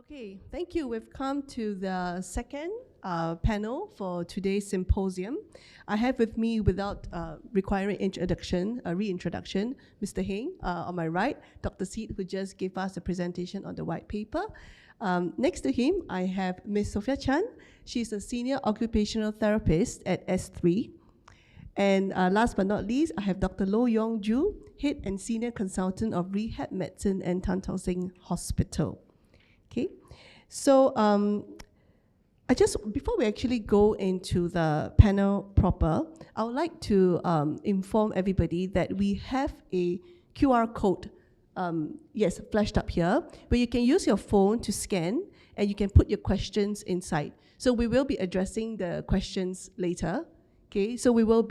Okay, thank you. We've come to the second panel for today's symposium. I have with me, without requiring reintroduction, Mr. Heng on my right, Dr. Seet, who just gave us a presentation on the white paper. Next to him, I have Ms. Sophia Chan. She's a senior occupational therapist at S3. And last but not least, I have Dr. Loh Yong Ju, head and senior consultant of Rehab Medicine and Tan Tock Seng Hospital. Okay, so before we actually go into the panel proper, I would like to inform everybody that we have a QR code, flashed up here, where you can use your phone to scan and you can put your questions inside. So we will be addressing the questions later. Okay, so we will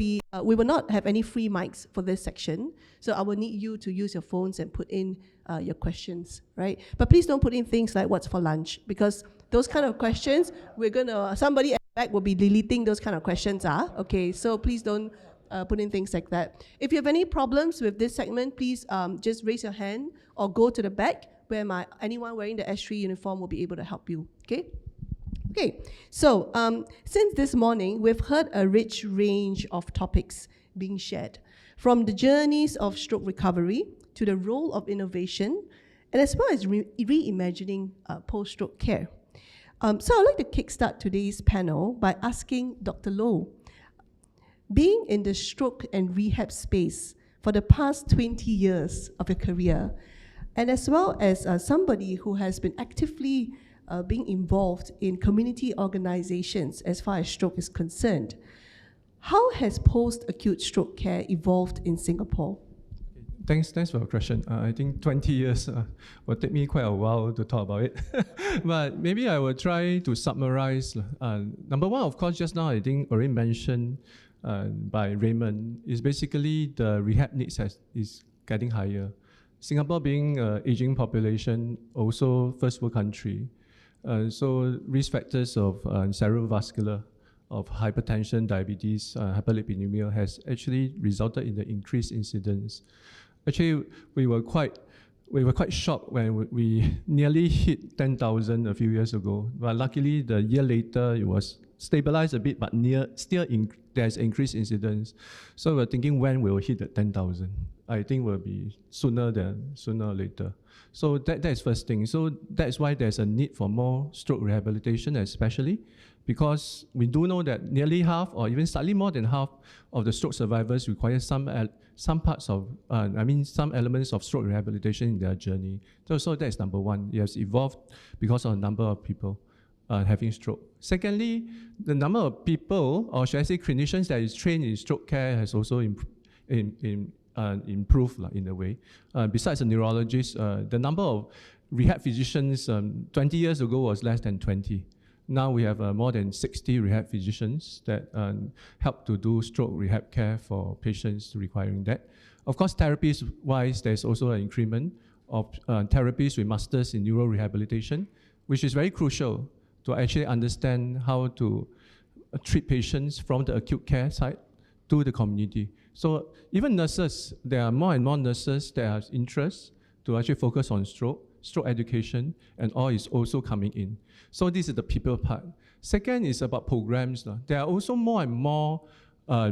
not have any free mics for this section. So I will need you to use your phones and put in your questions, right? But please don't put in things like what's for lunch, because those kind of questions, somebody at the back will be deleting those kind of questions. Okay, so please don't put in things like that. If you have any problems with this segment, please just raise your hand or go to the back where anyone wearing the S3 uniform will be able to help you, okay? Okay, so since this morning, we've heard a rich range of topics being shared, from the journeys of stroke recovery to the role of innovation, and as well as reimagining post-stroke care. So I'd like to kickstart today's panel by asking Dr. Loh, being in the stroke and rehab space for the past 20 years of your career, and as well as somebody who has been actively being involved in community organizations as far as stroke is concerned, how has post-acute stroke care evolved in Singapore? Thanks for your question. I think 20 years will take me quite a while to talk about it. But maybe I will try to summarize. Number one, of course, just now I think already mentioned by Raymond, is basically the rehab needs is getting higher. Singapore being an aging population, also first world country. So risk factors of cerebrovascular, of hypertension, diabetes, hyperlipidemia has actually resulted in the increased incidence. Actually, we were quite shocked when we nearly hit 10,000 a few years ago. But luckily, the year later, it was stabilized a bit, but there's increased incidence. So we're thinking when we'll hit the 10,000. I think will be sooner or later. So that's first thing. So that's why there's a need for more stroke rehabilitation, especially because we do know that nearly half, or even slightly more than half, of the stroke survivors require some elements of stroke rehabilitation in their journey. So that's number one. It has evolved because of the number of people having stroke. Secondly, the number of people, or should I say clinicians, that is trained in stroke care has also improved in a way. Besides the neurologists, the number of rehab physicians 20 years ago was less than 20. Now we have more than 60 rehab physicians that help to do stroke rehab care for patients requiring that. Of course, therapies-wise, there's also an increment of therapies with masters in neurorehabilitation, which is very crucial to actually understand how to treat patients from the acute care side to the community. So even nurses, there are more and more nurses that have interest to actually focus on stroke education, and all is also coming in. So this is the people part. Second is about programs. There are also more and more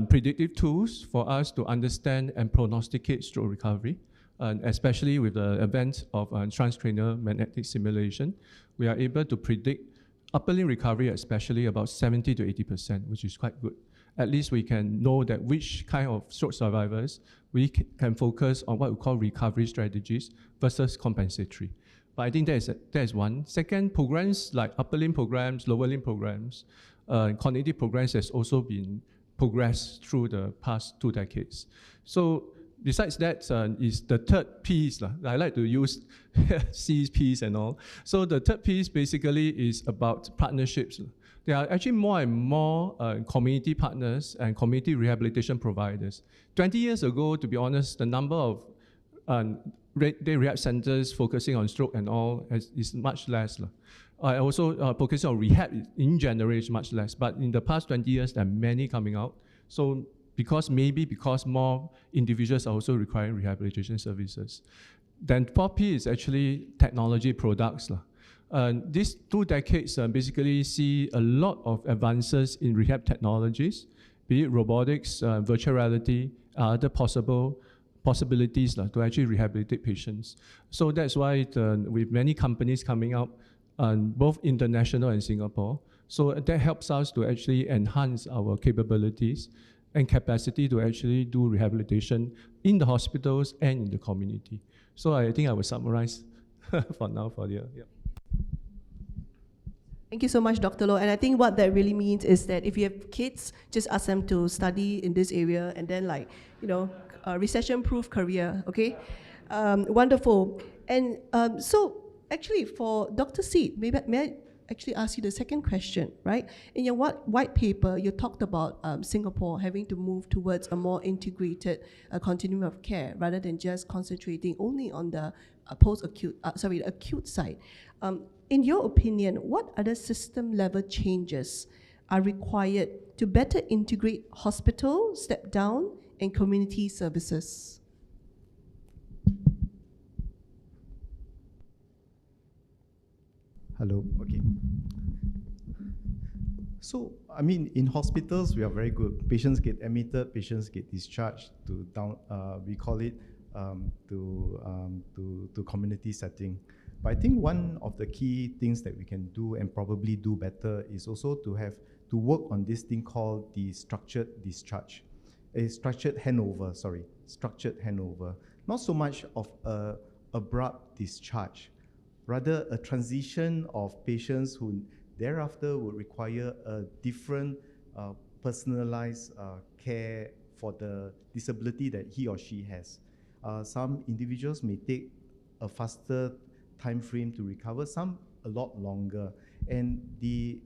predictive tools for us to understand and prognosticate stroke recovery, especially with the advent of transcranial magnetic simulation. We are able to predict upper limb recovery, especially about 70 to 80%, which is quite good. At least we can know that which kind of stroke survivors we can focus on what we call recovery strategies versus compensatory. But I think that is one. Second, programs like upper limb programs, lower limb programs, cognitive programs has also been progressed through the past 2 decades. So besides that is the third piece. I like to use C piece and all. So the third piece basically is about partnerships. There are actually more and more community partners and community rehabilitation providers. 20 years ago, to be honest, the number of day rehab centers focusing on stroke and all is much less. Also, focusing on rehab in general is much less. But in the past 20 years, there are many coming out. So because more individuals are also requiring rehabilitation services. Then fourth P is actually technology products. These 2 decades basically see a lot of advances in rehab technologies, be it robotics, virtual reality, other possibilities to actually rehabilitate patients. So that's why with many companies coming up, both international and Singapore, so that helps us to actually enhance our capabilities and capacity to actually do rehabilitation in the hospitals and in the community. So I think I will summarize for now for the yeah. Thank you so much, Dr. Loh. And I think what that really means is that if you have kids, just ask them to study in this area and then a recession-proof career, okay? Wonderful. And so actually for Dr. Seet, may I actually ask you the second question, right? In your white paper, you talked about Singapore having to move towards a more integrated continuum of care rather than just concentrating only on the acute side. In your opinion, what other system-level changes are required to better integrate hospital, step-down, and community services? Hello, okay. So, I mean, in hospitals, we are very good. Patients get admitted, patients get discharged to we call it to community setting. But I think one of the key things that we can do and probably do better is also to work on this thing called the structured discharge, structured handover. Not so much of a abrupt discharge, rather a transition of patients who thereafter would require a different personalized care for the disability that he or she has. Some individuals may take a faster time frame to recover, some a lot longer. And the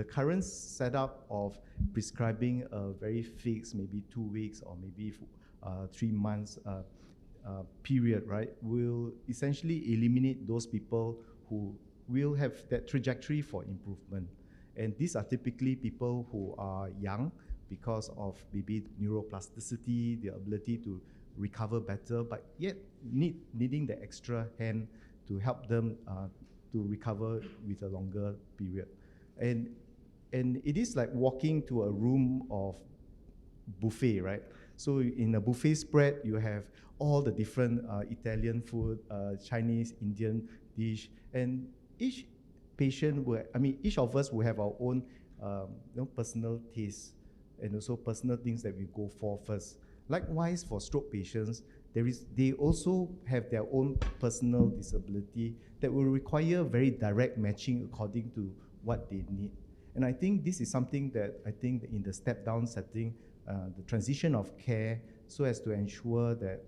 current setup of prescribing a very fixed, maybe 2 weeks or maybe 3 months period, right, will essentially eliminate those people who will have that trajectory for improvement. And these are typically people who are young because of maybe neuroplasticity, the ability to recover better, but yet needing the extra hand to help them to recover with a longer period. And it is like walking to a room of buffet, right? So in a buffet spread, you have all the different Italian food, Chinese, Indian dish, and each patient each of us will have our own personal tastes and also personal things that we go for first. Likewise, for stroke patients, they also have their own personal disability that will require very direct matching according to what they need. And I think this is something that I think in the step-down setting, the transition of care, so as to ensure that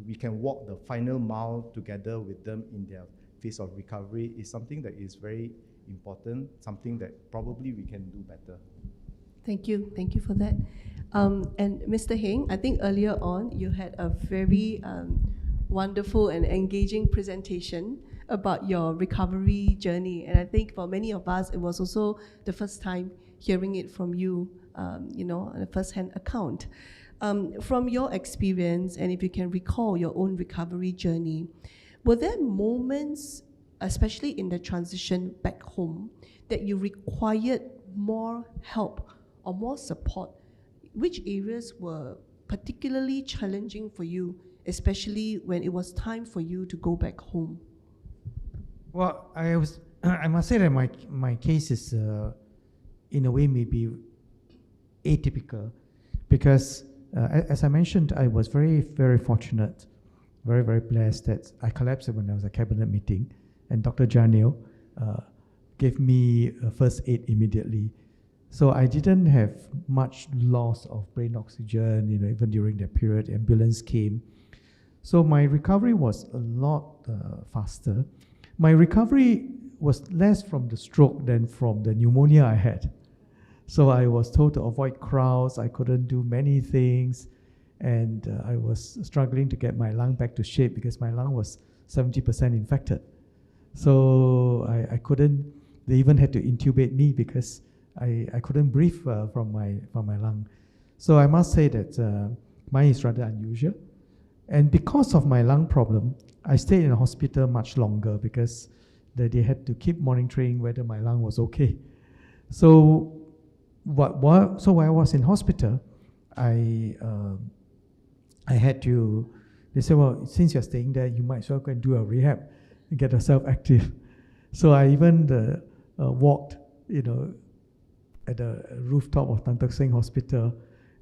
we can walk the final mile together with them in their phase of recovery is something that is very important, something that probably we can do better. Thank you for that. And Mr. Heng, I think earlier on you had a very wonderful and engaging presentation about your recovery journey. And I think for many of us, it was also the first time hearing it from you, on a first-hand account. From your experience, and if you can recall your own recovery journey, were there moments, especially in the transition back home, that you required more help or more support? Which areas were particularly challenging for you, especially when it was time for you to go back home? Well, I must say that my case is in a way maybe atypical, because as I mentioned, I was very, very fortunate, very, very blessed that I collapsed when there was a cabinet meeting, and Dr. Janil gave me first aid immediately. So I didn't have much loss of brain oxygen, even during that period. The ambulance came. So my recovery was a lot faster. My recovery was less from the stroke than from the pneumonia I had. So I was told to avoid crowds. I couldn't do many things. And I was struggling to get my lung back to shape because my lung was 70% infected. So I couldn't, they even had to intubate me because I couldn't breathe from my lung. So I must say that mine is rather unusual. And because of my lung problem, I stayed in the hospital much longer because they had to keep monitoring whether my lung was okay. So so while I was in hospital, I had to, they said, well, since you're staying there, you might as well go and do a rehab and get yourself active. So I even walked, at the rooftop of Tan Tock Seng Hospital,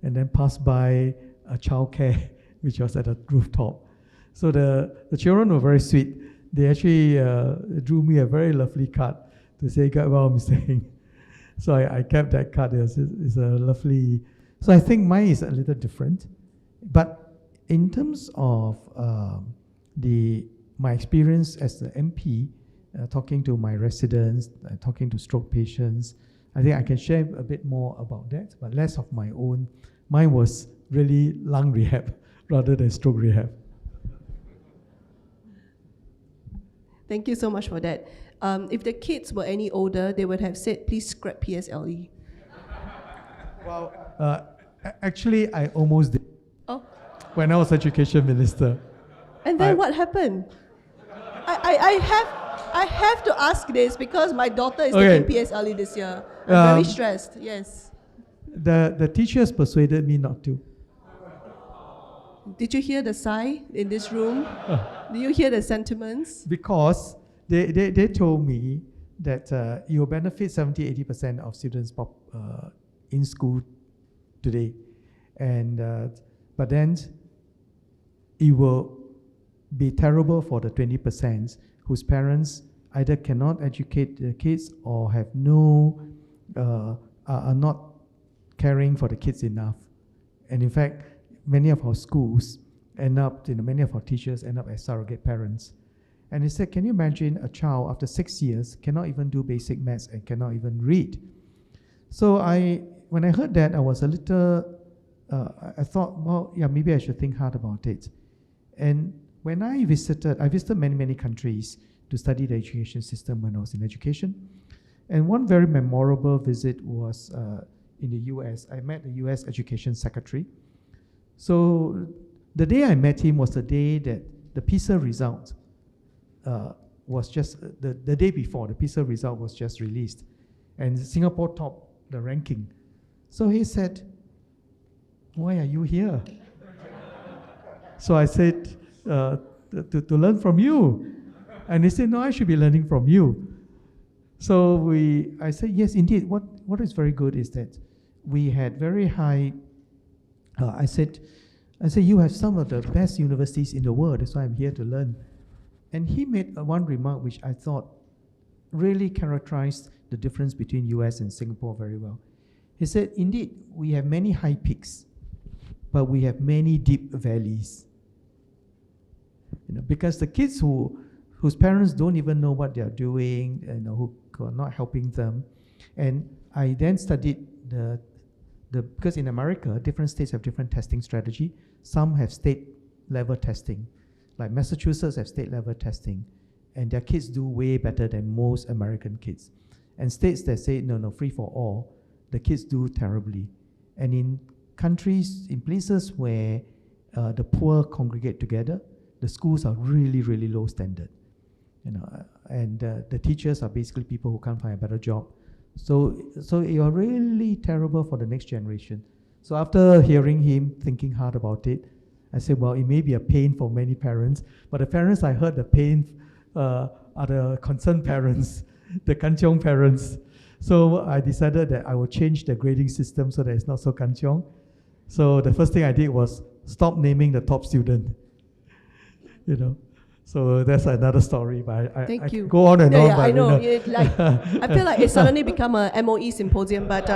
and then passed by a childcare, which was at the rooftop. So the children were very sweet. They actually drew me a very lovely card to say, "God well, Mr. Heng." So I kept that card. It's a lovely. So I think mine is a little different, but in terms of my experience as the MP, talking to my residents, talking to stroke patients, I think I can share a bit more about that, but less of my own. Mine was really lung rehab rather than stroke rehab. Thank you so much for that. If the kids were any older, they would have said, please scrap PSLE. Well, actually, I almost did. Oh. When I was education minister. And then what happened? I have to ask this because my daughter is taking PSLE this year. I'm very stressed, yes. The teachers persuaded me not to. Did you hear the sigh in this room? Did you hear the sentiments? Because they told me that it will benefit 70-80% of students in school today. And but then it will be terrible for the 20% whose parents either cannot educate their kids or have are not caring for the kids enough. And in fact, many of our schools end up, many of our teachers end up as surrogate parents. And he said, can you imagine a child after 6 years cannot even do basic maths and cannot even read? So when I heard that, I was a little, I thought, well, yeah, maybe I should think hard about it. And when I visited many, many countries to study the education system when I was in education. And one very memorable visit was in the US. I met the US Education Secretary. So the day I met him was the day that the PISA result was just, the day before, the PISA result was just released. And Singapore topped the ranking. So he said, why are you here? So I said, to learn from you. And he said, no, I should be learning from you. So I said, yes, indeed. What is very good is that we had very high, I said, you have some of the best universities in the world, that's why I'm here to learn. And he made one remark which I thought really characterized the difference between US and Singapore very well. He said, indeed, we have many high peaks, but we have many deep valleys. Because the kids whose parents don't even know what they're doing, who are not helping them. And I then studied because in America, different states have different testing strategy. Some have state level testing, like Massachusetts have state level testing, and their kids do way better than most American kids. And states that say, no, free for all, the kids do terribly. And in countries, in places where the poor congregate together, the schools are really, really low standard. And the teachers are basically people who can't find a better job. So you're really terrible for the next generation. So after hearing him, thinking hard about it, I said, well, it may be a pain for many parents, but the parents I heard the pain are the concerned parents, the kanchiong parents. So I decided that I will change the grading system so that it's not so kanchiong. So the first thing I did was stop naming the top student. So that's another story, but I go on and on. Yeah, I know. I feel like it suddenly become a MOE symposium, but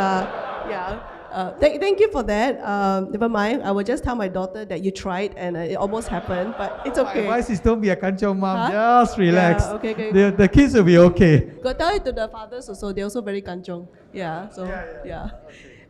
thank you for that. Never mind. I will just tell my daughter that you tried and it almost happened, but it's okay. My advice is don't be a kanchiong mom. Just relax. Yeah, okay. The kids will be okay. Go tell it to the fathers also. They're also very kanchiong. Yeah. So yeah.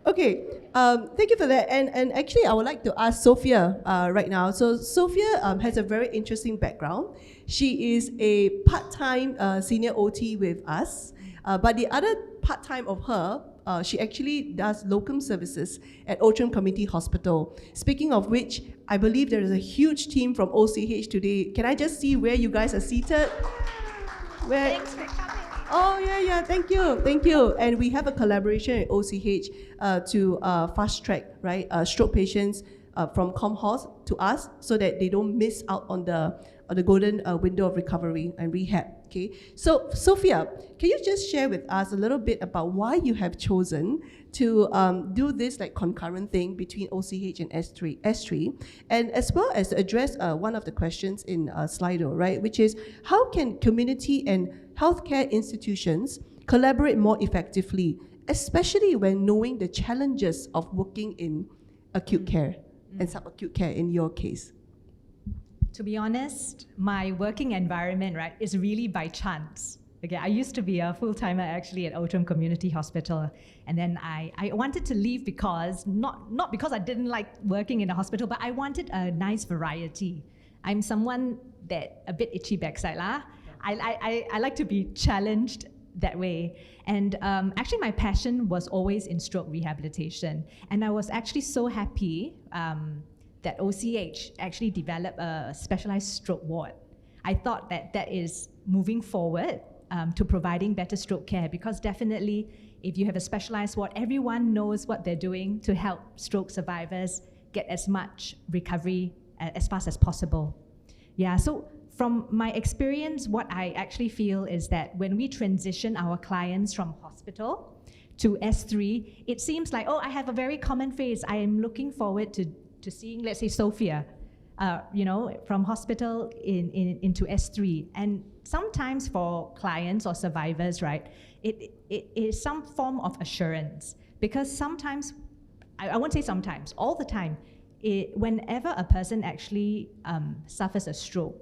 Okay, thank you for that. And actually, I would like to ask Sophia right now. So Sophia has a very interesting background. She is a part-time senior OT with us, but the other part-time of her she actually does locum services at Outram Community Hospital. Speaking of which, I believe there is a huge team from OCH today. Can I just see where you guys are seated? Thanks for coming. Oh, yeah, thank you. And we have a collaboration at OCH to fast track, right, stroke patients from ComHos to us so that they don't miss out on the golden window of recovery and rehab. Okay, so Sophia, can you just share with us a little bit about why you have chosen to do this like concurrent thing between OCH and S3, and as well as address one of the questions in Slido, right, which is how can community and healthcare institutions collaborate more effectively, especially when knowing the challenges of working in acute care and subacute care in your case? To be honest, my working environment, right, is really by chance. Okay, I used to be a full-timer actually at Outram Community Hospital, and then I wanted to leave because, not because I didn't like working in a hospital, but I wanted a nice variety. I'm someone that a bit itchy backside lah. I like to be challenged that way. And actually my passion was always in stroke rehabilitation. And I was actually so happy that OCH actually developed a specialized stroke ward. I thought that that is moving forward to providing better stroke care, because definitely if you have a specialized ward, everyone knows what they're doing to help stroke survivors get as much recovery as fast as possible. Yeah, so from my experience, what I actually feel is that when we transition our clients from hospital to S3, it seems like, oh, I have a very common face. I am looking forward to seeing, let's say, Sophia, from hospital into S3. And sometimes for clients or survivors, right, it is some form of assurance. Because sometimes, I won't say sometimes, all the time, whenever a person actually suffers a stroke,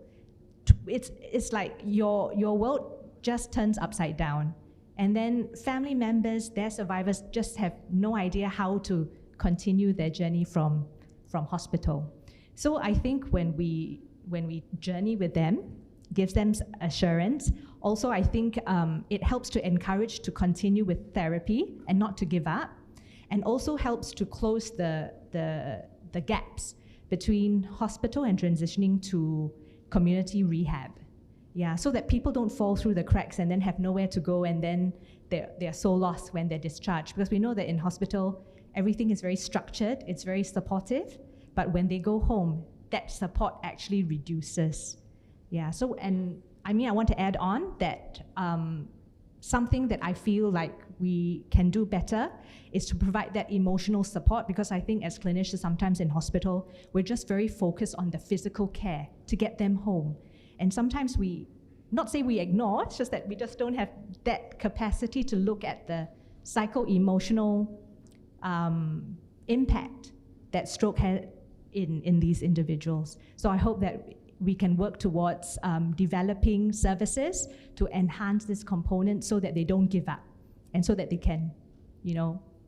it's like your world just turns upside down. And then family members, their survivors, just have no idea how to continue their journey from hospital. So I think when we journey with them, gives them assurance. Also, I think it helps to encourage to continue with therapy and not to give up, and also helps to close the gaps between hospital and transitioning to community rehab. Yeah, so that people don't fall through the cracks and then have nowhere to go, and then they're so lost when they're discharged. Because we know that in hospital, everything is very structured, it's very supportive, but when they go home, that support actually reduces. Yeah, so, and I mean, I want to add on that something that I feel like we can do better is to provide that emotional support, because I think as clinicians, sometimes in hospital, we're just very focused on the physical care to get them home. And sometimes we, not say we ignore, it's just that we just don't have that capacity to look at the psycho-emotional impact that stroke had in these individuals. So I hope that we can work towards developing services to enhance this component so that they don't give up, and so that they can,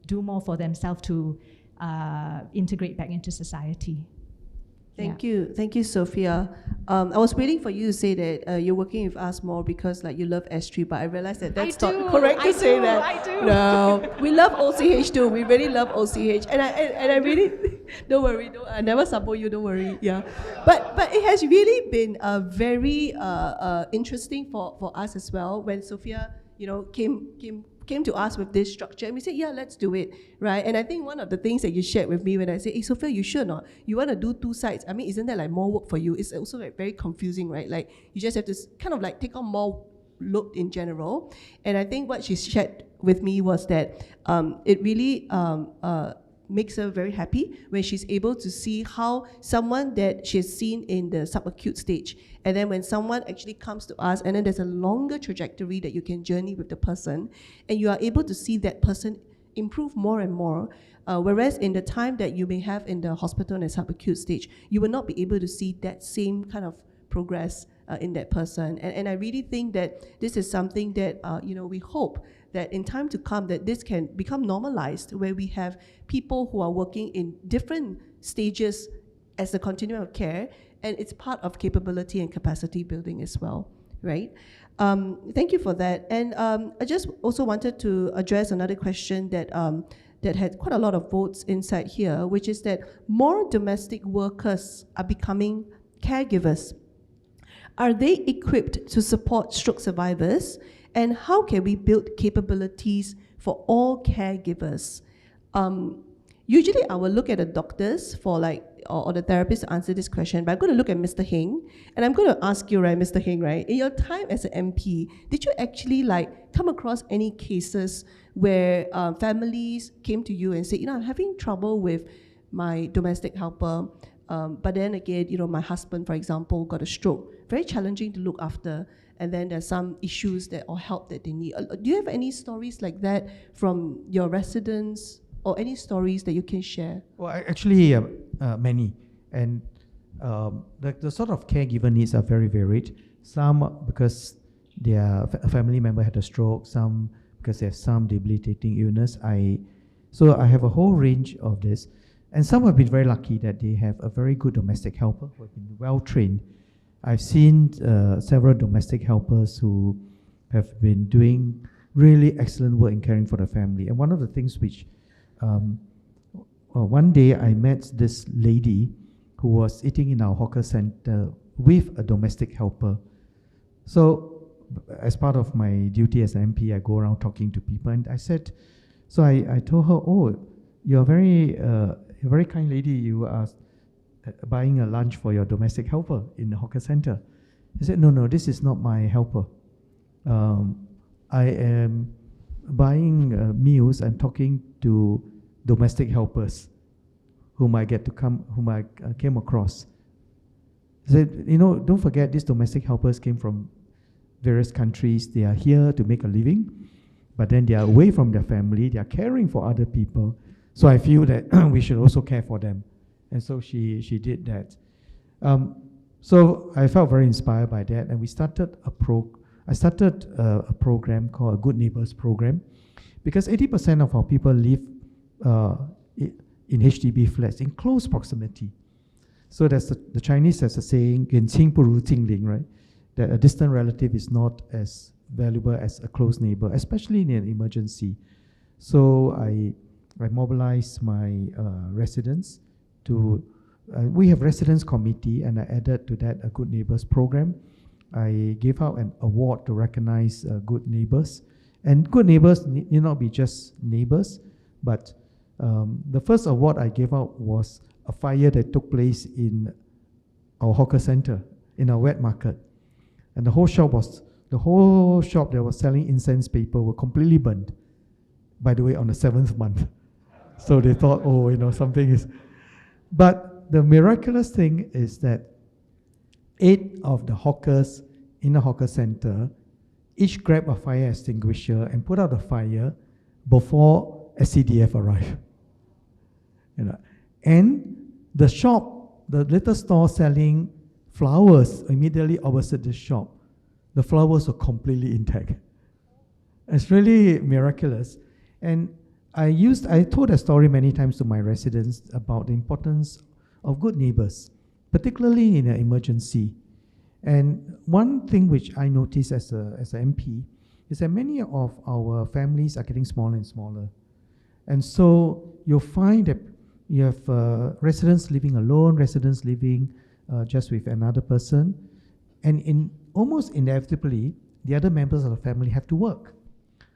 do more for themselves to integrate back into society. Thank you, Sophia. I was waiting for you to say that you're working with us more because you love S3, but I realized that that's not correct to say that. I do. No, we love OCH too. We really love OCH, and I really don't worry. I never support you. Don't worry. Yeah, but it has really been very interesting for us as well when Sophia came to us with this structure, and we said, yeah, let's do it, right? And I think one of the things that you shared with me when I said, hey, Sophia, you sure not? You want to do two sides? I mean, isn't that more work for you? It's also very confusing, right? You just have to kind of take on more load in general. And I think what she shared with me was that it really makes her very happy when she's able to see how someone that she's seen in the subacute stage, and then when someone actually comes to us, and then there's a longer trajectory that you can journey with the person, and you are able to see that person improve more and more, whereas in the time that you may have in the hospital in the subacute stage, you will not be able to see that same kind of progress in that person. And I really think that this is something that we hope that in time to come that this can become normalized, where we have people who are working in different stages as the continuum of care, and it's part of capability and capacity building as well, right? Thank you for that. And I just also wanted to address another question that that had quite a lot of votes inside here, which is that more domestic workers are becoming caregivers. Are they equipped to support stroke survivors? And how can we build capabilities for all caregivers? Usually I will look at the doctors for like, or the therapist to answer this question, but I'm going to look at Mr. Heng, and I'm going to ask you, right, Mr. Heng, right, in your time as an MP, did you actually like come across any cases where families came to you and said, I'm having trouble with my domestic helper, but then again, my husband, for example, got a stroke, very challenging to look after, and then there's some issues or help that they need. Do you have any stories like that from your residents, or any stories that you can share? Well, actually, many. And the sort of caregiver needs are very varied. Some because their family member had a stroke, some because they have some debilitating illness. So I have a whole range of this. And some have been very lucky that they have a very good domestic helper who have been well trained. I've seen several domestic helpers who have been doing really excellent work in caring for the family. And one of the things which one day I met this lady who was eating in our hawker center with a domestic helper. So as part of my duty as an MP, I go around talking to people, and I said, so I told her, oh, you're a very kind lady, you are buying a lunch for your domestic helper in the hawker center. He said, no, this is not my helper. I am buying meals and talking to domestic helpers whom I came across. He said, don't forget, these domestic helpers came from various countries. They are here to make a living, but then they are away from their family. They are caring for other people. So I feel that we should also care for them. And so she did that. So I felt very inspired by that, and we started a program called a Good Neighbors program, because 80% of our people live in HDB flats in close proximity. So that's the Chinese has a saying, 远亲不如近邻, right? That a distant relative is not as valuable as a close neighbor, especially in an emergency. So I mobilized my residents to, we have residents committee, and I added to that a Good Neighbors program. I gave out an award to recognize good neighbors. And good neighbors need not be just neighbors, but the first award I gave out was a fire that took place in our hawker center, in our wet market. And the whole shop that was selling incense paper were completely burned, by the way, on the 7th month. So they thought, something is... But the miraculous thing is that 8 of the hawkers in the hawker center each grabbed a fire extinguisher and put out the fire before SCDF arrived. And the shop, the little store selling flowers immediately opposite the shop, the flowers were completely intact. It's really miraculous. And I told a story many times to my residents about the importance of good neighbors, particularly in an emergency. And one thing which I noticed as an MP is that many of our families are getting smaller and smaller. And so you'll find that you have residents living alone, residents living just with another person, and almost inevitably, the other members of the family have to work.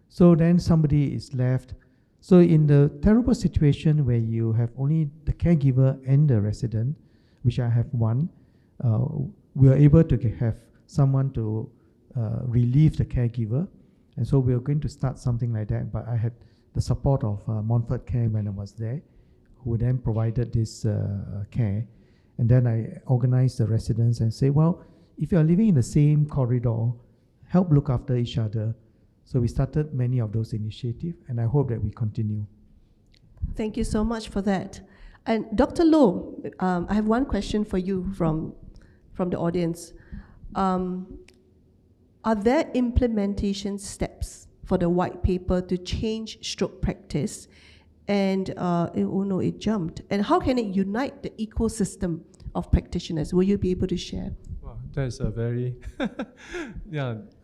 So then somebody is left. So in the terrible situation where you have only the caregiver and the resident, which I have one, we are able to have someone to relieve the caregiver. And so we are going to start something like that, but I had the support of Montfort Care when I was there, who then provided this care. And then I organized the residents and say, well, if you are living in the same corridor, help look after each other. So we started many of those initiatives, and I hope that we continue. Thank you so much for that. And Dr. Loh, I have one question for you from the audience. Are there implementation steps for the white paper to change stroke practice? And, it jumped. And how can it unite the ecosystem of practitioners? Will you be able to share? Wow, that's a very,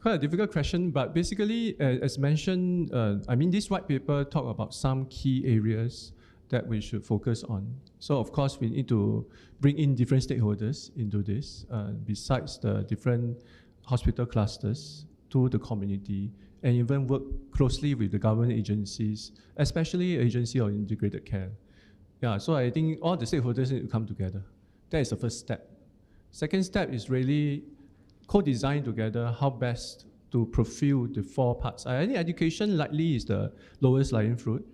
quite a difficult question, but basically, as mentioned, I mean, this white paper talk about some key areas that we should focus on. So of course, we need to bring in different stakeholders into this, besides the different hospital clusters to the community, and even work closely with the government agencies, especially Agency of Integrated Care. Yeah, so I think all the stakeholders need to come together. That is the first step. Second step is really co-design together how best to fulfill the 4 parts. I think education likely is the lowest lying fruit,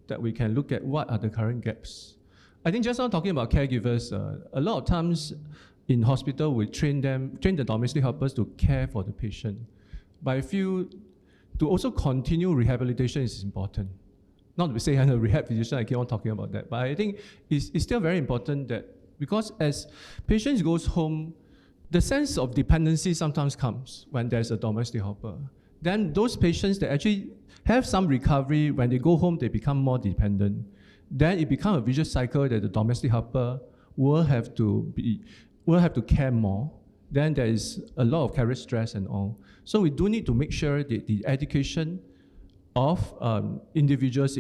that we can look at what are the current gaps. I think just now talking about caregivers, a lot of times in hospital we train the domestic helpers to care for the patient. But I feel to also continue rehabilitation is important. Not to say I'm a rehab physician, I keep on talking about that, but I think it's still very important that, because as patients goes home, the sense of dependency sometimes comes when there's a domestic helper. Then those patients that actually have some recovery, when they go home, they become more dependent. Then it becomes a vicious cycle that the domestic helper will have to care more. Then there is a lot of career stress and all. So we do need to make sure that the education of individuals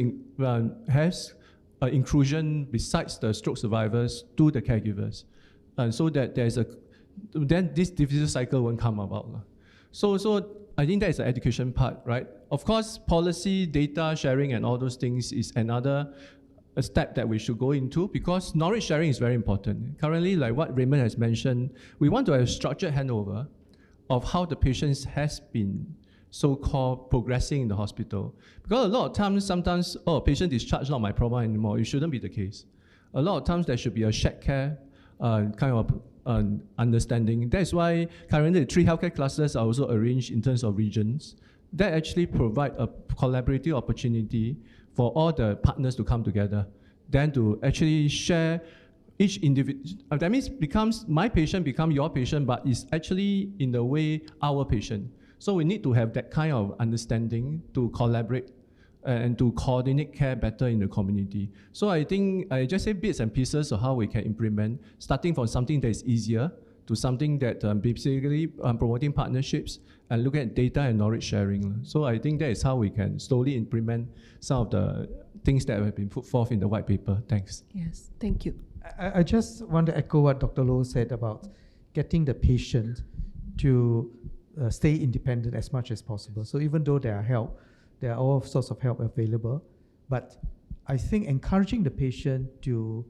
has inclusion besides the stroke survivors to the caregivers, so that then this vicious cycle won't come about. So I think that is the education part, right? Of course, policy, data sharing, and all those things is another step that we should go into, because knowledge sharing is very important. Currently, like what Raymond has mentioned, we want to have a structured handover of how the patients has been so-called progressing in the hospital. Because a lot of times, sometimes, patient discharge not my problem anymore. It shouldn't be the case. A lot of times there should be a shared care kind of understanding. That's why currently the 3 healthcare clusters are also arranged in terms of regions that actually provide a collaborative opportunity for all the partners to come together, then to actually share each individual. That means becomes my patient become your patient, but it's actually in the way our patient. So we need to have that kind of understanding to collaborate and to coordinate care better in the community. So I think I just say bits and pieces of how we can implement, starting from something that is easier to something that basically promoting partnerships and look at data and knowledge sharing. So I think that is how we can slowly implement some of the things that have been put forth in the white paper. Thanks. Yes, thank you. I just want to echo what Dr. Loh said about getting the patient to stay independent as much as possible. So even though there are help, there are all sorts of help available, but I think encouraging the patient to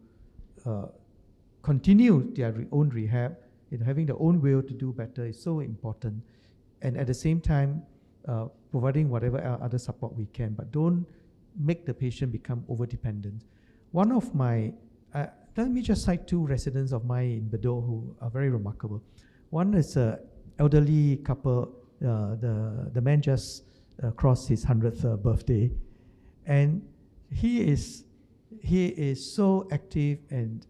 continue their own rehab, having their own will to do better is so important. And at the same time, providing whatever other support we can, but don't make the patient become over-dependent. One of my, let me just cite 2 residents of mine in Bedok who are very remarkable. One is an elderly couple. The man just crossed his 100th birthday, and he is so active and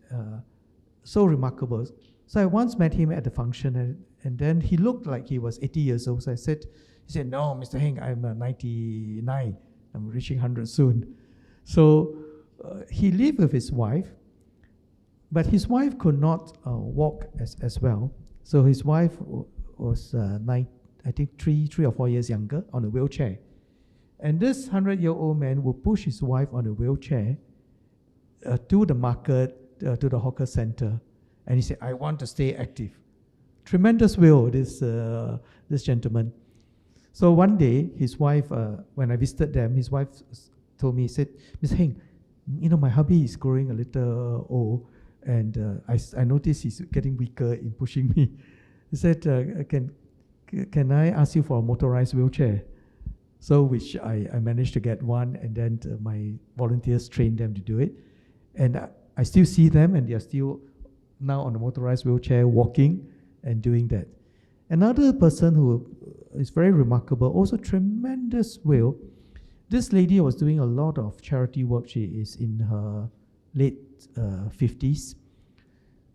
so remarkable. So I once met him at the function, and then he looked like he was 80 years old. So he said, "No, Mr. Heng, I'm 99. I'm reaching 100 soon." So he lived with his wife, but his wife could not walk as well. So his wife was I think 3 or 4 years younger, on a wheelchair. And this 100-year-old man would push his wife on a wheelchair to the market, to the hawker center. And he said, "I want to stay active." Tremendous will, this gentleman. So one day, his wife, when I visited them, his wife told me, he said, "Ms. Heng, my hubby is growing a little old, and I noticed he's getting weaker in pushing me." He said, can I ask you for a motorized wheelchair?" So which I managed to get one, and then my volunteers trained them to do it. And I still see them, and they are still now on a motorized wheelchair, walking and doing that. Another person who is very remarkable, also tremendous will. This lady was doing a lot of charity work. She is in her late 50s.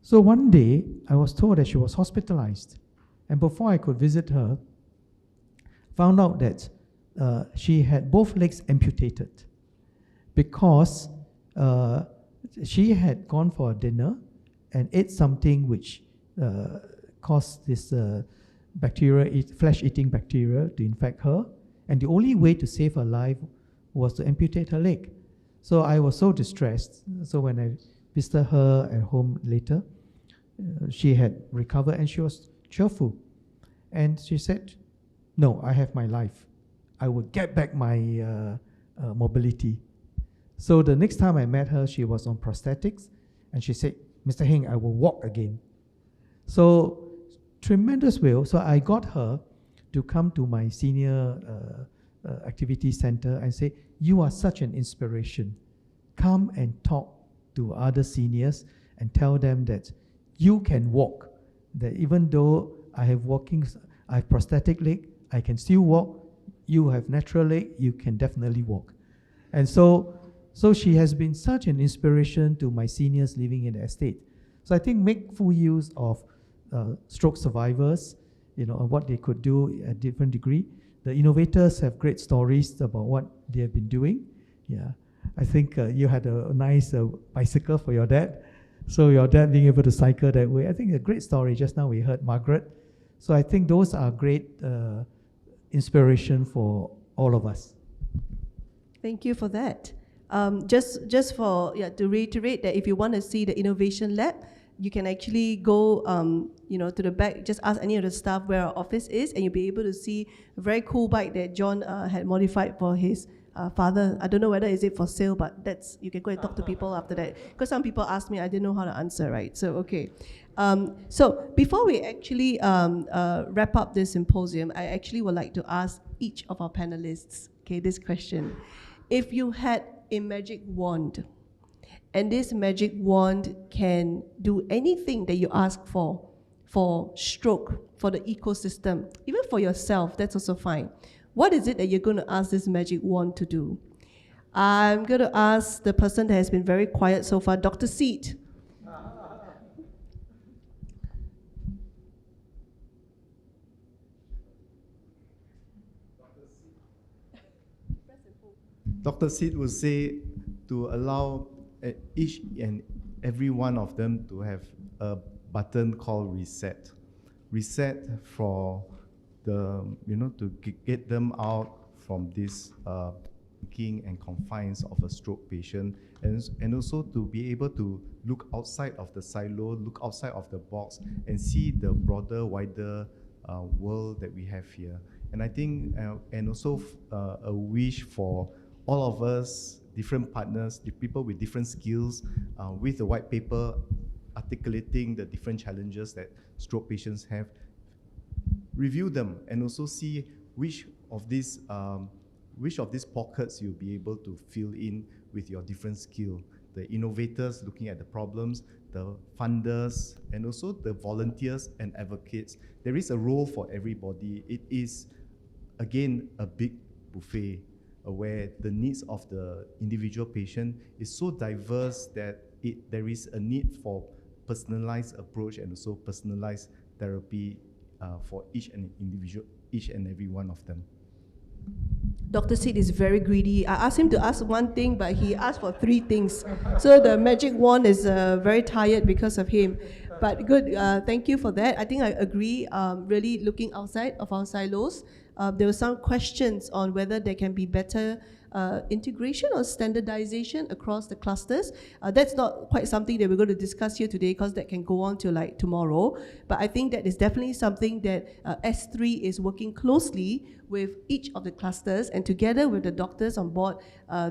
So one day, I was told that she was hospitalized. And before I could visit her, found out that she had both legs amputated because she had gone for a dinner and ate something which caused this flesh-eating bacteria to infect her, and the only way to save her life was to amputate her leg. So I was so distressed. So when I visited her at home later, she had recovered and she was cheerful. And she said, "No, I have my life. I will get back my mobility." So the next time I met her, she was on prosthetics, and she said, "Mr. Heng, I will walk again." So tremendous will. So I got her to come to my senior activity center and say, "You are such an inspiration. Come and talk to other seniors and tell them that you can walk. That even though I have prosthetic leg, I can still walk. You have natural leg, you can definitely walk." And so she has been such an inspiration to my seniors living in the estate. So I think make full use of stroke survivors, what they could do at different degree. The innovators have great stories about what they have been doing. Yeah, I think you had a nice bicycle for your dad. So your dad being able to cycle that way, I think a great story. Just now we heard Margaret. So I think those are great inspiration for all of us. Thank you for that. Just to reiterate that if you want to see the innovation lab, you can actually go to the back, just ask any of the staff where our office is, and you'll be able to see a very cool bike that John had modified for his father. I don't know whether is it for sale, but you can go and talk to people after that. Because some people asked me, I didn't know how to answer, right? So, okay. So before we actually wrap up this symposium, I actually would like to ask each of our panelists, this question. If you had a magic wand, and this magic wand can do anything that you ask for stroke, for the ecosystem, even for yourself, that's also fine. What is it that you're going to ask this magic wand to do? I'm going to ask the person that has been very quiet so far, Dr. Seet. Dr. Seet would say to allow each and every one of them to have a button called reset. Reset for to get them out from this thinking and confines of a stroke patient, and also to be able to look outside of the silo, look outside of the box, and see the broader, wider world that we have here. And I think, and also a wish for all of us, different partners, the people with different skills, with the white paper articulating the different challenges that stroke patients have, review them and also see which of these pockets you'll be able to fill in with your different skill. The innovators looking at the problems, the funders, and also the volunteers and advocates. There is a role for everybody. It is, again, a big buffet where the needs of the individual patient is so diverse that there is a need for personalized approach and also personalized therapy for each and every one of them. Dr. Seet is very greedy. I asked him to ask one thing, but he asked for 3 things. So the magic wand is very tired because of him. But good, thank you for that. I think I agree, really looking outside of our silos. There were some questions on whether there can be better integration or standardization across the clusters. That's not quite something that we're going to discuss here today because that can go on to like tomorrow. But I think that is definitely something that S3 is working closely with each of the clusters and together with the doctors on board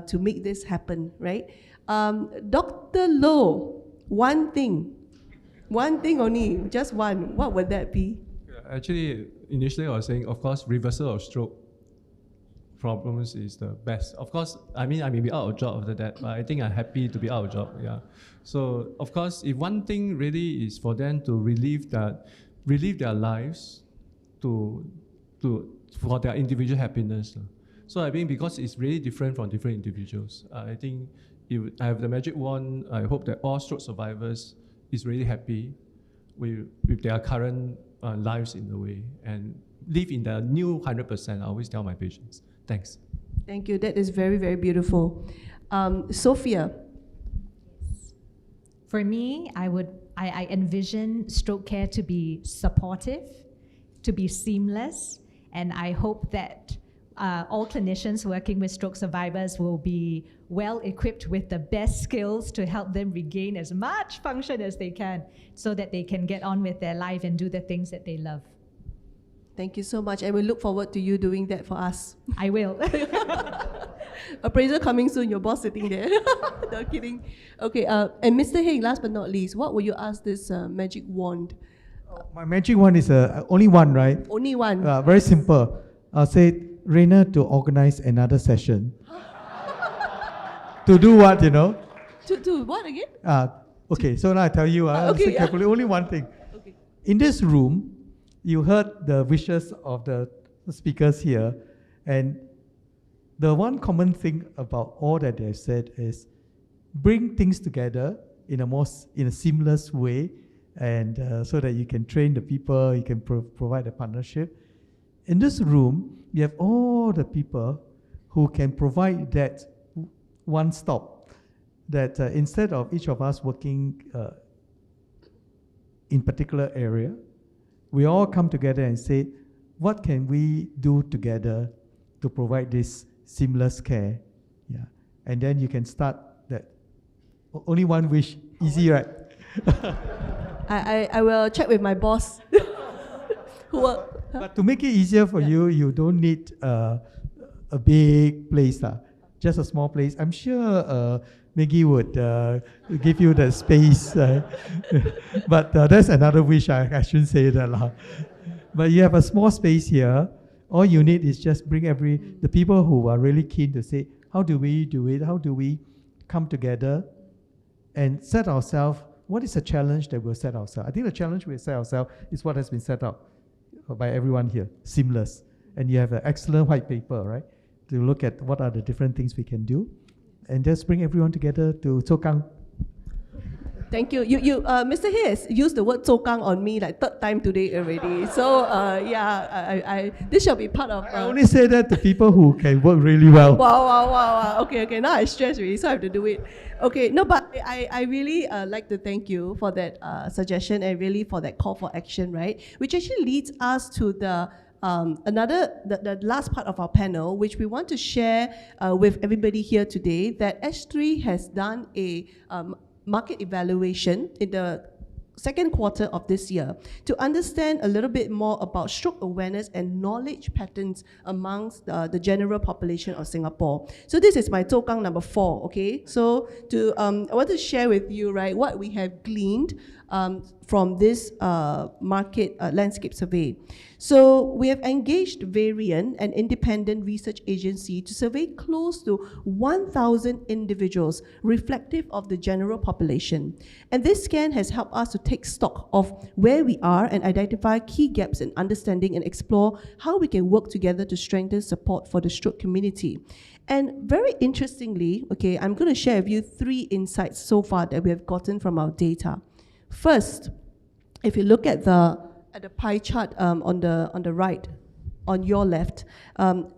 to make this happen, right? Dr. Loh, one thing only, just one. What would that be? Actually, initially I was saying, of course, reversal of stroke problems is the best. Of course, I mean, I may be out of job after that, but I think I'm happy to be out of job, yeah. So, of course, if one thing really is for them to relieve their lives for their individual happiness. So I think because it's really different from different individuals, I think if I have the magic wand, I hope that all stroke survivors is really happy with their current lives in a way and live in the new 100%. I always tell my patients. Thanks. Thank you. That is very, very beautiful. Sophia. For me, I envision stroke care to be supportive, to be seamless. And I hope that all clinicians working with stroke survivors will be well equipped with the best skills to help them regain as much function as they can so that they can get on with their life and do the things that they love. Thank you so much, and we look forward to you doing that for us. I will. Appraisal coming soon, your boss sitting there. No kidding. Okay, and Mr. Heng, last but not least, what will you ask this magic wand? My magic wand is only one, right? Only one. Very simple. I'll say, Reina, to organize another session. To do what, you know? To what again? Okay, so now I tell you, okay, listen carefully, only one thing. Okay. In this room, you heard the wishes of the speakers here, and the one common thing about all that they've said is bring things together in a seamless way, and so that you can train the people, you can provide a partnership. In this room, you have all the people who can provide that one stop, that instead of each of us working in particular area, we all come together and say, what can we do together to provide this seamless care? Yeah, and then you can start that. Only one wish, easy, right? I will check with my boss. But to make it easier for you, you don't need a big place, just a small place. I'm sure Maggie would give you the space. But that's another wish, I shouldn't say that. But you have a small space here. All you need is just bring the people who are really keen to say, how do we do it? How do we come together and set ourselves? What is the challenge that we'll set ourselves? I think the challenge we'll set ourselves is what has been set up by everyone here, seamless. And you have an excellent white paper, right, to look at what are the different things we can do. And just bring everyone together to Zokang. Thank you. Mr. Hayes used the word "zokang" on me like third time today already. So I this shall be part of. I only say that to people who can work really well. Wow. Okay. Now I stress really, so I have to do it. Okay. No, but I really like to thank you for that suggestion and really for that call for action, right? Which actually leads us to the last part of our panel, which we want to share with everybody here today, that S3 has done a market evaluation in the second quarter of this year to understand a little bit more about stroke awareness and knowledge patterns amongst the general population of Singapore. So this is my Zokang number 4, okay? So I want to share with you, right, what we have gleaned from this market landscape survey. So we have engaged Varian, an independent research agency, to survey close to 1,000 individuals reflective of the general population. And this scan has helped us to take stock of where we are and identify key gaps in understanding and explore how we can work together to strengthen support for the stroke community. And very interestingly, okay, I'm going to share with you 3 insights so far that we have gotten from our data. First, if you look at the pie chart on the right, on your left,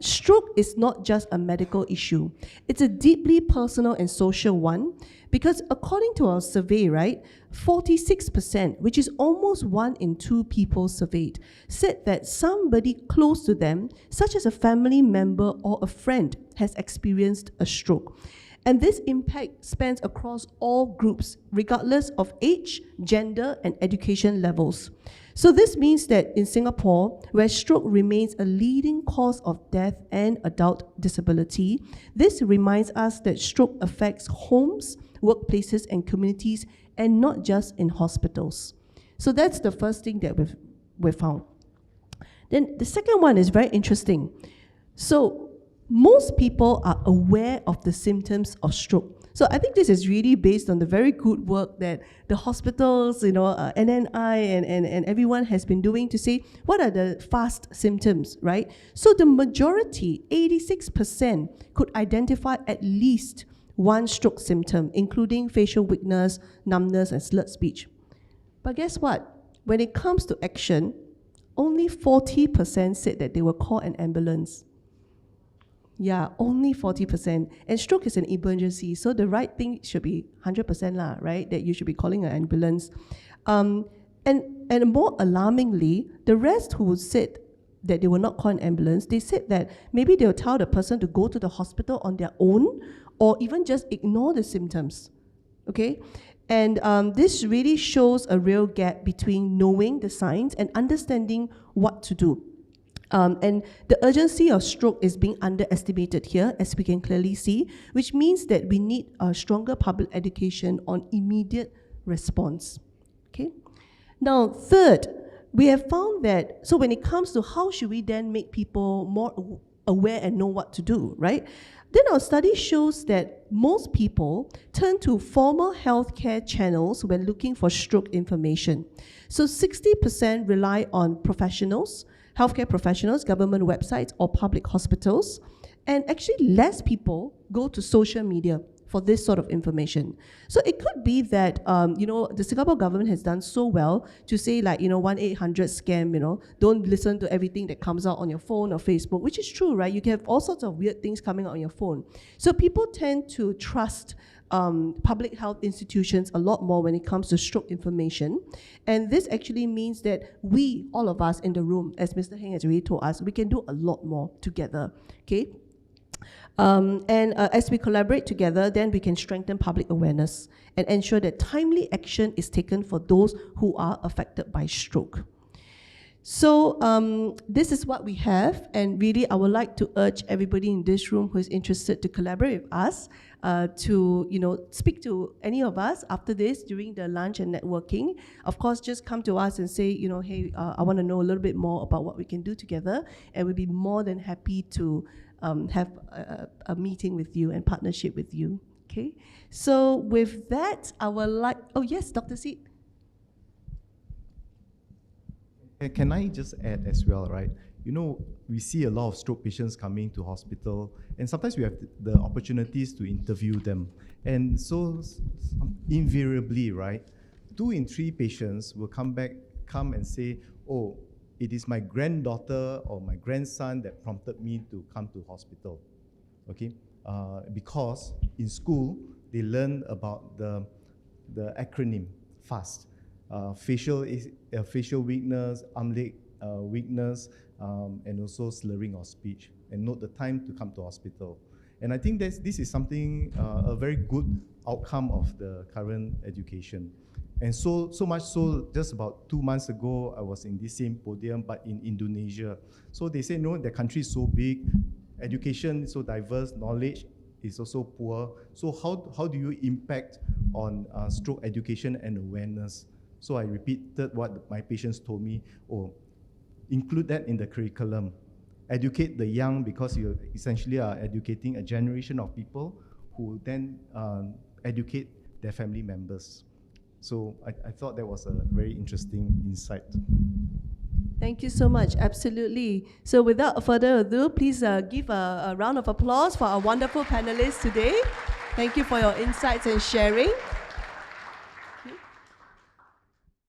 stroke is not just a medical issue. It's a deeply personal and social one, because according to our survey, right, 46%, which is almost 1 in 2 people surveyed, said that somebody close to them, such as a family member or a friend, has experienced a stroke. And this impact spans across all groups, regardless of age, gender, and education levels. So this means that in Singapore, where stroke remains a leading cause of death and adult disability, this reminds us that stroke affects homes, workplaces, and communities, and not just in hospitals. So that's the first thing that we've found. Then the second one is very interesting. So most people are aware of the symptoms of stroke. So I think this is really based on the very good work that the hospitals, NNI and everyone has been doing to say, what are the fast symptoms, right? So the majority, 86%, could identify at least one stroke symptom, including facial weakness, numbness, and slurred speech. But guess what? When it comes to action, only 40% said that they will call an ambulance. Yeah, only 40%. And stroke is an emergency, so the right thing should be 100% right? That you should be calling an ambulance. And And more alarmingly, the rest who said that they will not call an ambulance, they said that maybe they'll tell the person to go to the hospital on their own or even just ignore the symptoms, okay? And this really shows a real gap between knowing the signs and understanding what to do. And the urgency of stroke is being underestimated here, as we can clearly see, which means that we need a stronger public education on immediate response, okay? Now, third, we have found that, so when it comes to how should we then make people more aware and know what to do, right? Then our study shows that most people turn to formal healthcare channels when looking for stroke information. So 60% rely on professionals, healthcare professionals, government websites, or public hospitals. And actually less people go to social media for this sort of information. So it could be that, the Singapore government has done so well to say 1-800-SCAM, don't listen to everything that comes out on your phone or Facebook, which is true, right? You can have all sorts of weird things coming out on your phone. So people tend to trust public health institutions a lot more when it comes to stroke information. And this actually means that we, all of us in the room, as Mr. Heng has already told us, we can do a lot more together, okay? As we collaborate together, then we can strengthen public awareness and ensure that timely action is taken for those who are affected by stroke. So this is what we have, and really I would like to urge everybody in this room who is interested to collaborate with us to speak to any of us after this during the lunch and networking. Of course, just come to us and say, hey, I want to know a little bit more about what we can do together, and we'd be more than happy to have a meeting with you and partnership with you, okay? So with that, I would like, oh yes, Dr. Seet. Can I just add as well, right? We see a lot of stroke patients coming to hospital, and sometimes we have the opportunities to interview them. And so invariably, right, 2 in 3 patients will come and say, oh, it is my granddaughter or my grandson that prompted me to come to hospital, okay? Because in school, they learn about the acronym FAST, facial weakness, arm leg weakness, and also slurring of speech, and note the time to come to hospital. And I think this is something, a very good outcome of the current education. And so much so, just about 2 months ago, I was in this same podium, but in Indonesia. So they say, no, the country is so big, education is so diverse, knowledge is also poor. So how do you impact on stroke education and awareness? So I repeated what my patients told me, include that in the curriculum. Educate the young, because you essentially are educating a generation of people who then educate their family members. So I thought that was a very interesting insight. Thank you so much, absolutely. So without further ado, please give a round of applause for our wonderful panelists today. Thank you for your insights and sharing.